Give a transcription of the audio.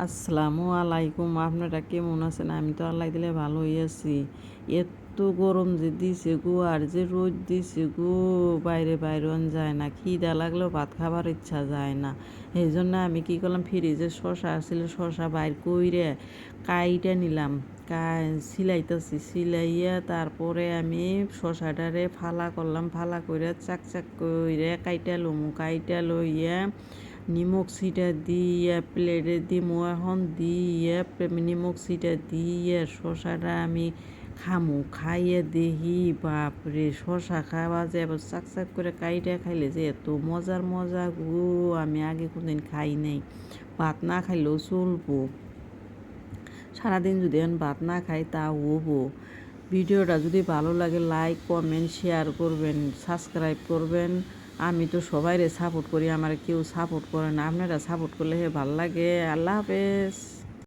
আসসালামু আলাইকুম। আপনারা কেমন আছেন? আমি তো আল্লাহ দিলে ভালোই আছি। এত গরম যে দিছে গো, আর যে রোদ দিছে গো, বাইরে বাইরন যায় না। খিদা লাগলেও ভাত খাবার ইচ্ছা যায় না। এই জন্য আমি কি করলাম, ফ্রিজে শসা আসছিল, শসা বাইর কইরে কাইটা নিলাম। সিলাইতেছি, সিলাইয়া তারপরে আমি শসাটারে ফালা করলাম, ফালা কইরা চাক চাক কইরে কাইটা লমু, কাইটা লইয়া নিমক ছিটা দিয়ে প্লেটে দিমু, এখন দিয়ে নিমক ছিটা দিয়ে শসাটা আমি খামু, খাইয়ে দেখি বাপরে শসা খাওয়া যে এবার চাক চাক করে কাইটা খাইলে যে এত মজার মজা গো, আমি আগে কোনদিন খাই নাই। ভাত না খাইলেও চলবো, সারাদিন যদি এখন ভাত না খাই তা হবো। ভিডিওটা যদি ভালো লাগে লাইক কমেন্ট শেয়ার করবেন, সাবস্ক্রাইব করবেন। আমি তো সবাইরে সাপোর্ট করি, আমার কেউ সাপোর্ট করে না, আপনারা সাপোর্ট করলে ভালো লাগে। আল্লাহ হাফেজ।